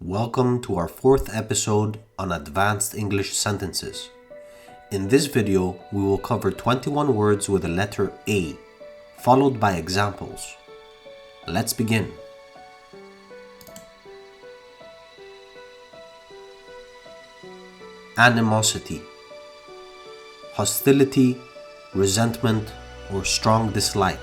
Welcome to our fourth episode on Advanced English Sentences. In this video, we will cover 21 words with the letter A, followed by examples. Let's begin. Animosity, hostility, resentment, or strong dislike.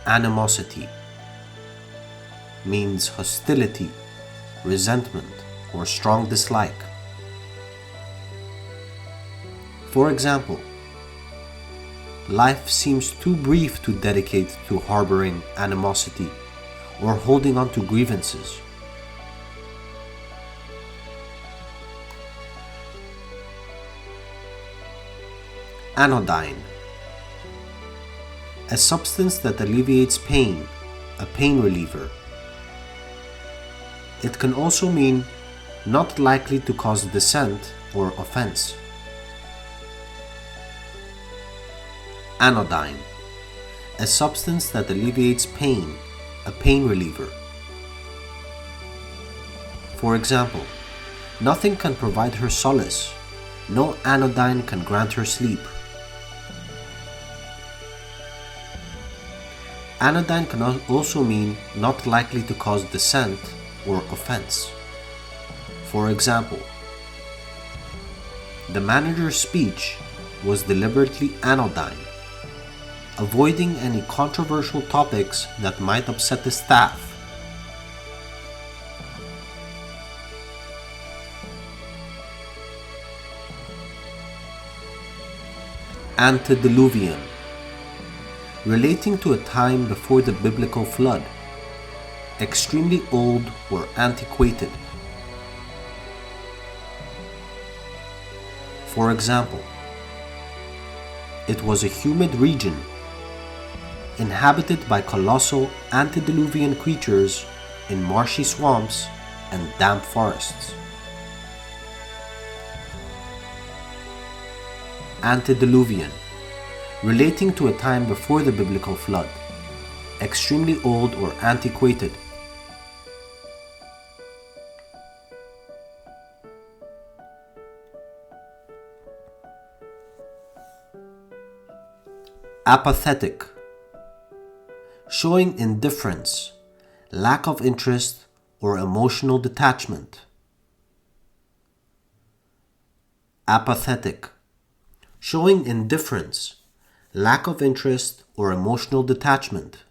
Animosity means hostility, resentment, or strong dislike. For example, life seems too brief to dedicate to harboring animosity or holding on to grievances. Anodyne, a substance that alleviates pain, a pain reliever. It can also mean not likely to cause dissent or offense. Anodyne, a substance that alleviates pain, a pain reliever. For example, nothing can provide her solace, no anodyne can grant her sleep. Anodyne can also mean not likely to cause dissent or offense. For example, the manager's speech was deliberately anodyne, avoiding any controversial topics that might upset the staff. Antediluvian, relating to a time before the biblical flood, extremely old or antiquated. For example, it was a humid region inhabited by colossal antediluvian creatures in marshy swamps and damp forests. Antediluvian, relating to a time before the biblical flood, extremely old or antiquated. Apathetic, showing indifference, lack of interest, or emotional detachment. Apathetic, showing indifference, lack of interest, or emotional detachment.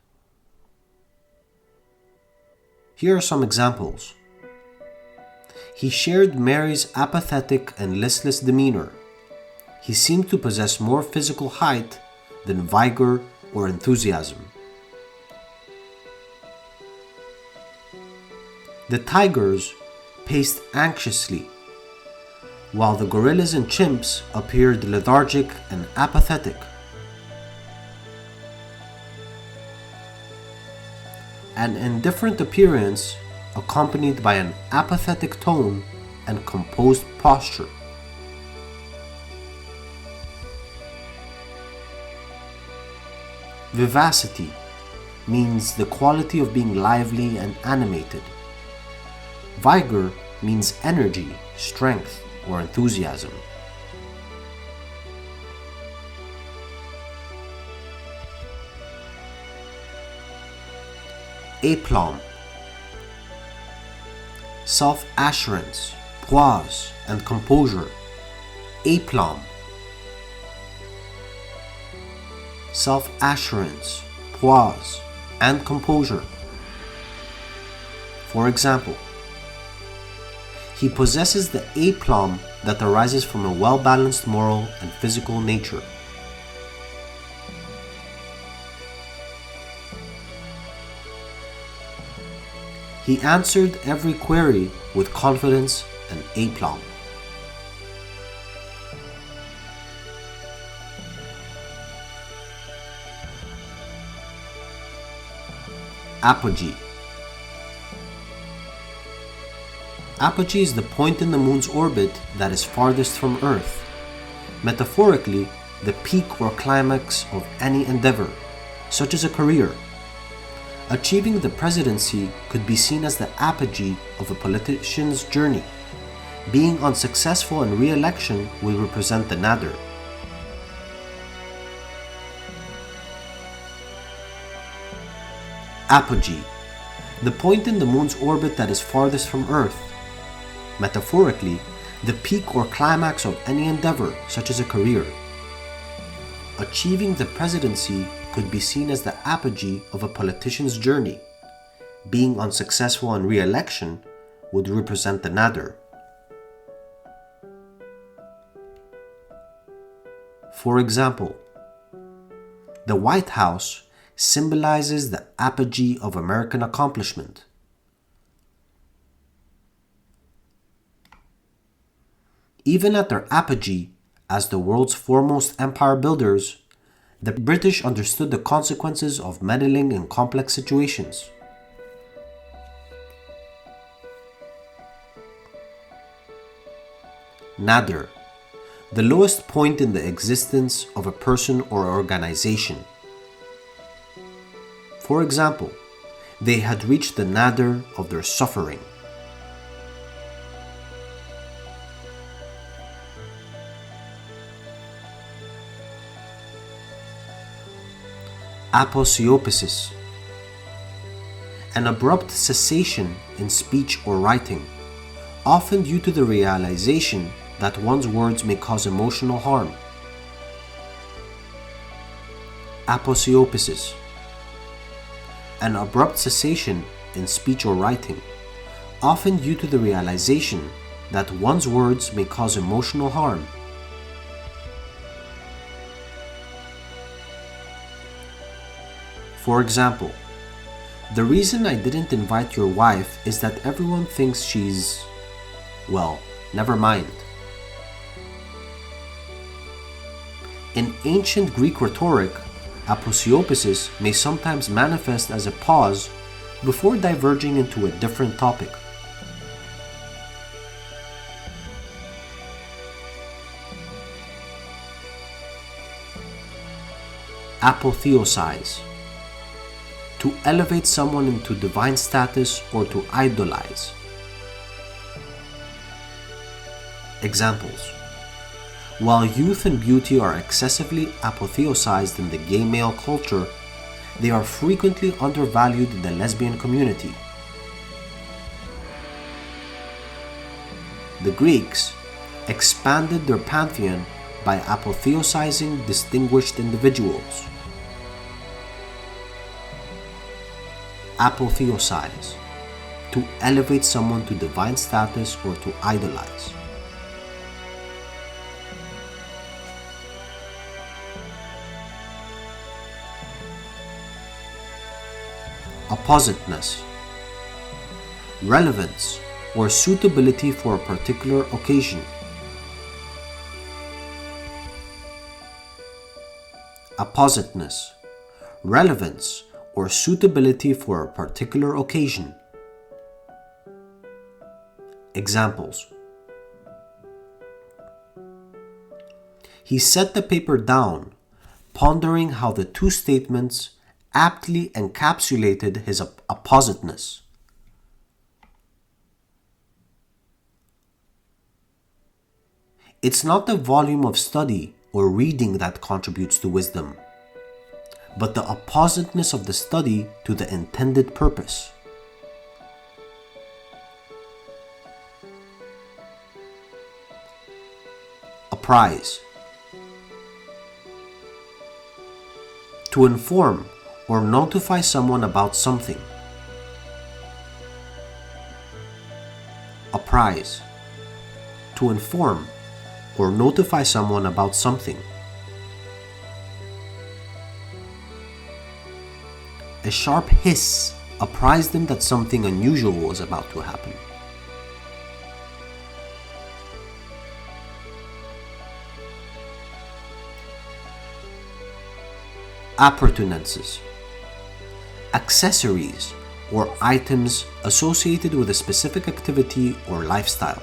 Here are some examples. He shared Mary's apathetic and listless demeanor. He seemed to possess more physical height than vigor or enthusiasm. The tigers paced anxiously, while the gorillas and chimps appeared lethargic and apathetic. An indifferent appearance accompanied by an apathetic tone and composed posture. Vivacity means the quality of being lively and animated. Vigor means energy, strength, or enthusiasm. Aplomb, self-assurance, poise, and composure. Aplomb, self-assurance, poise, and composure. For example, he possesses the aplomb that arises from a well-balanced moral and physical nature. He answered every query with confidence and aplomb. Apogee. Apogee is the point in the moon's orbit that is farthest from Earth. Metaphorically, the peak or climax of any endeavor, such as a career. Achieving the presidency could be seen as the apogee of a politician's journey. Being unsuccessful in re-election will represent the nadir. Apogee, the point in the moon's orbit that is farthest from Earth. Metaphorically, the peak or climax of any endeavor, such as a career. Achieving the presidency could be seen as the apogee of a politician's journey. Being unsuccessful in re-election would represent the nadir. For example, the White House symbolizes the apogee of American accomplishment. Even at their apogee as the world's foremost empire builders, the British understood the consequences of meddling in complex situations. Nadir, the lowest point in the existence of a person or organization. For example, they had reached the nadir of their suffering. Aposiopesis, an abrupt cessation in speech or writing, often due to the realization that one's words may cause emotional harm. Aposiopesis, an abrupt cessation in speech or writing, often due to the realization that one's words may cause emotional harm. For example, the reason I didn't invite your wife is that everyone thinks she's, well, never mind. In ancient Greek rhetoric, aposiopesis may sometimes manifest as a pause before diverging into a different topic. Apotheosize, to elevate someone into divine status or to idolize. Examples: while youth and beauty are excessively apotheosized in the gay male culture, they are frequently undervalued in the lesbian community. The Greeks expanded their pantheon by apotheosizing distinguished individuals. Apotheosize, to elevate someone to divine status or to idolize. Appositeness, relevance or suitability for a particular occasion. Appositeness, relevance or suitability for a particular occasion. Examples: he set the paper down, pondering how the two statements aptly encapsulated his appositeness. It's not the volume of study or reading that contributes to wisdom, but the appositeness of the study to the intended purpose. Apprise, to inform or notify someone about something. Apprise, to inform or notify someone about something. A sharp hiss apprised them that something unusual was about to happen. Appurtenances, accessories or items associated with a specific activity or lifestyle.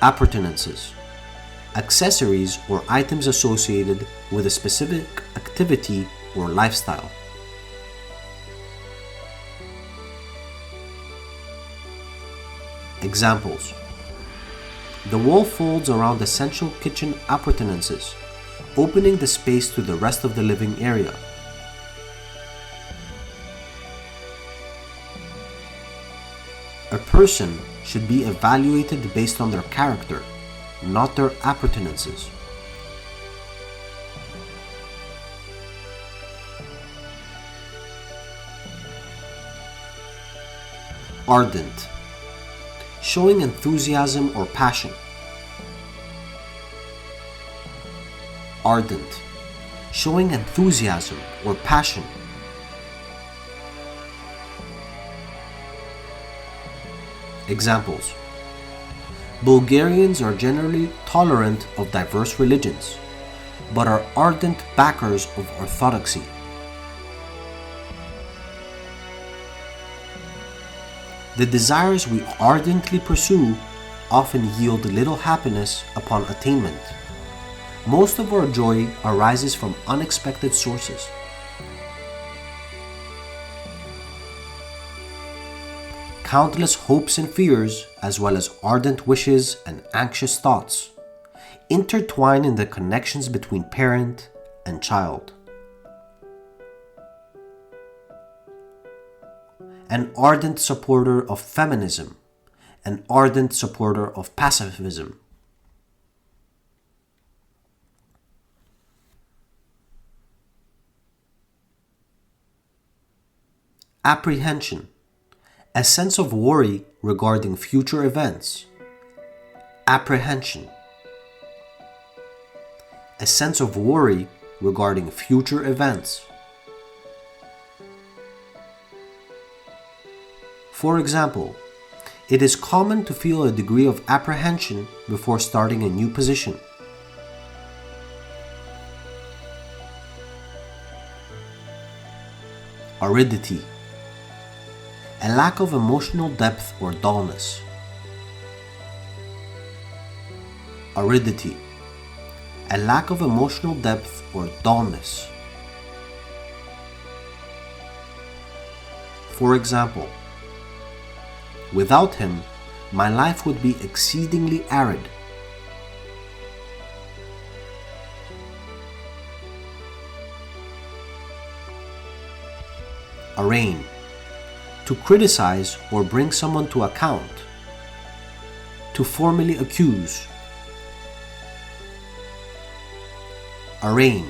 Appurtenances, accessories or items associated with a specific activity or lifestyle. Examples: the wall folds around essential kitchen appurtenances, opening the space to the rest of the living area. A person should be evaluated based on their character, not their appurtenances. Ardent, showing enthusiasm or passion. Ardent, showing enthusiasm or passion. Examples: Bulgarians are generally tolerant of diverse religions, but are ardent backers of orthodoxy. The desires we ardently pursue often yield little happiness upon attainment. Most of our joy arises from unexpected sources. Countless hopes and fears, as well as ardent wishes and anxious thoughts, intertwine in the connections between parent and child. An ardent supporter of feminism, an ardent supporter of pacifism. Apprehension, a sense of worry regarding future events. Apprehension, a sense of worry regarding future events. For example, it is common to feel a degree of apprehension before starting a new position. Aridity, a lack of emotional depth or dullness. Aridity, a lack of emotional depth or dullness. For example, without him, my life would be exceedingly arid. Arraign, to criticize or bring someone to account. To formally accuse. Arraign,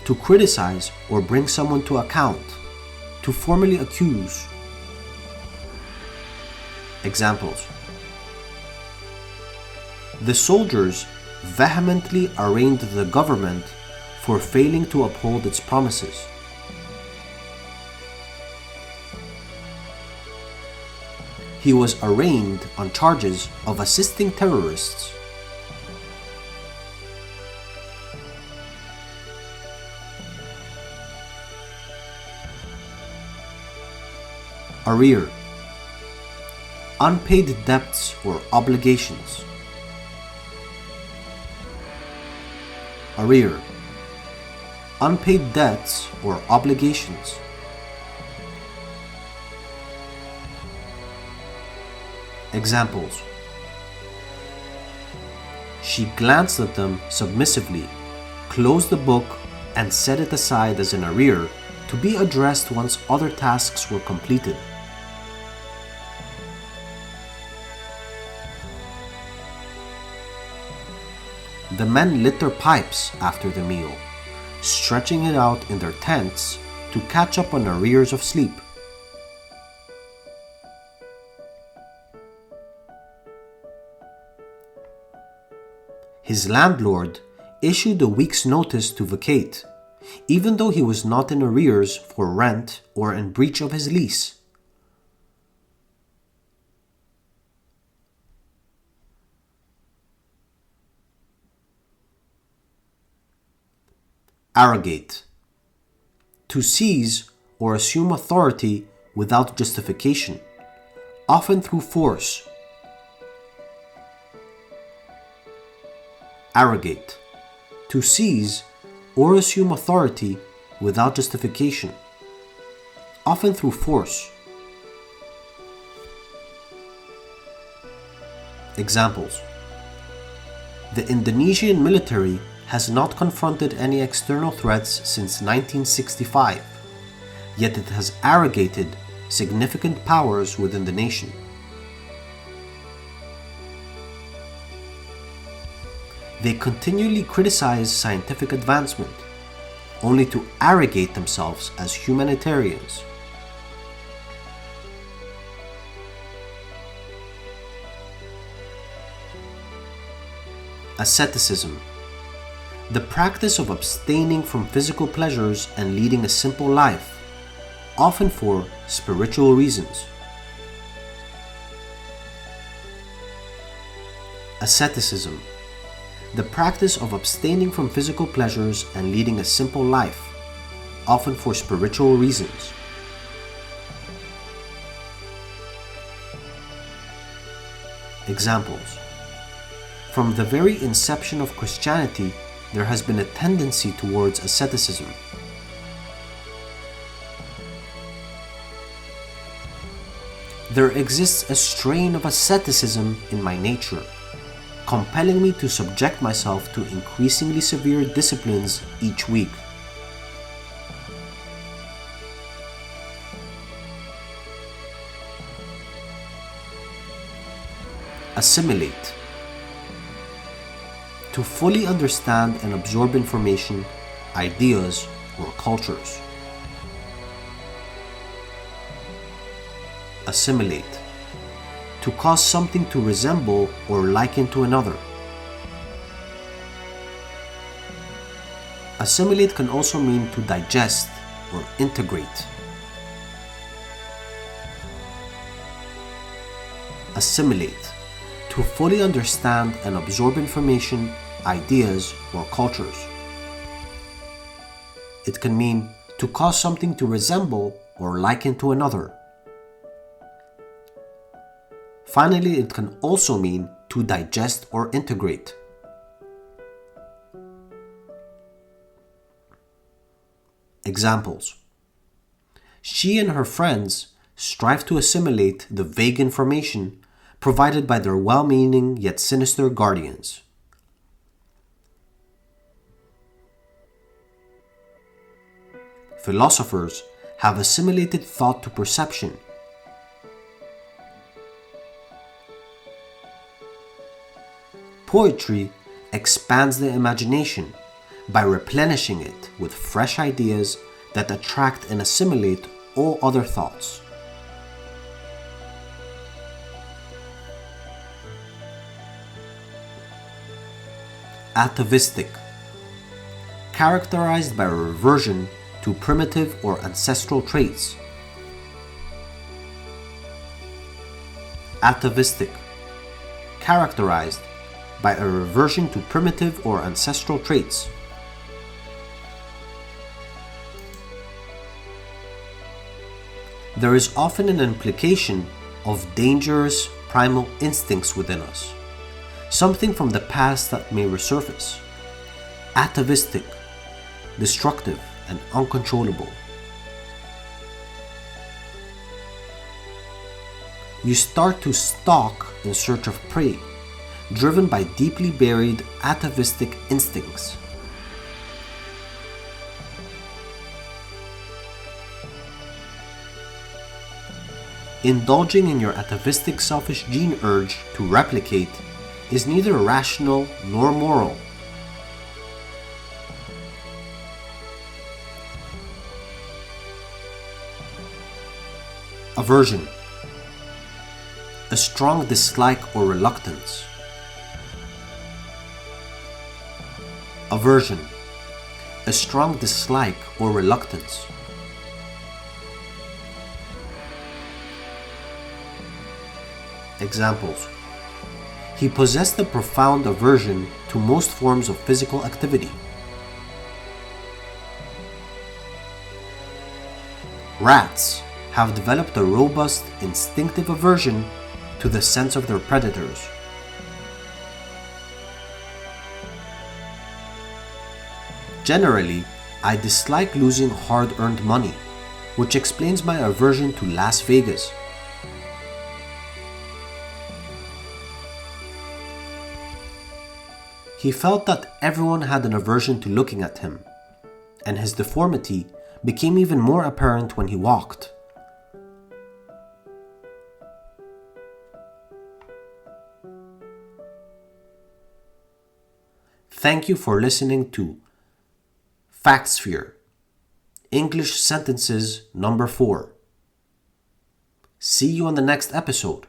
to criticize or bring someone to account. To formally accuse. Examples: the soldiers vehemently arraigned the government for failing to uphold its promises. He was arraigned on charges of assisting terrorists. Arrear, unpaid debts or obligations. Arrear, unpaid debts or obligations. Examples: she glanced at them submissively, closed the book, and set it aside as an arrear to be addressed once other tasks were completed. The men lit their pipes after the meal, stretching it out in their tents to catch up on arrears of sleep. His landlord issued a week's notice to vacate, even though he was not in arrears for rent or in breach of his lease. Arrogate, to seize or assume authority without justification, often through force. Arrogate, to seize or assume authority without justification, often through force. Examples: the Indonesian military has not confronted any external threats since 1965, yet it has arrogated significant powers within the nation. They continually criticize scientific advancement, only to arrogate themselves as humanitarians. Asceticism, the practice of abstaining from physical pleasures and leading a simple life, often for spiritual reasons. Asceticism, the practice of abstaining from physical pleasures and leading a simple life, often for spiritual reasons. Examples: from the very inception of Christianity, there has been a tendency towards asceticism. There exists a strain of asceticism in my nature, compelling me to subject myself to increasingly severe disciplines each week. Assimilate, to fully understand and absorb information, ideas, or cultures. Assimilate, to cause something to resemble or liken to another. Assimilate can also mean to digest or integrate. Assimilate, to fully understand and absorb information, ideas, or cultures. It can mean to cause something to resemble or liken to another. Finally, it can also mean to digest or integrate. Examples: she and her friends strive to assimilate the vague information provided by their well-meaning yet sinister guardians. Philosophers have assimilated thought to perception. Poetry expands the imagination by replenishing it with fresh ideas that attract and assimilate all other thoughts. Atavistic, characterized by a reversion to primitive or ancestral traits. Atavistic, characterized by a reversion to primitive or ancestral traits. There is often an implication of dangerous primal instincts within us, something from the past that may resurface. Atavistic, destructive, and uncontrollable. You start to stalk in search of prey, driven by deeply buried atavistic instincts. Indulging in your atavistic selfish gene urge to replicate is neither rational nor moral. Aversion, a strong dislike or reluctance. Aversion, a strong dislike or reluctance. Examples: he possessed a profound aversion to most forms of physical activity. Rats have developed a robust instinctive aversion to the sense of their predators. Generally, I dislike losing hard-earned money, which explains my aversion to Las Vegas. He felt that everyone had an aversion to looking at him, and his deformity became even more apparent when he walked. Thank you for listening to FactSphere, English Sentences number 4. See you on the next episode.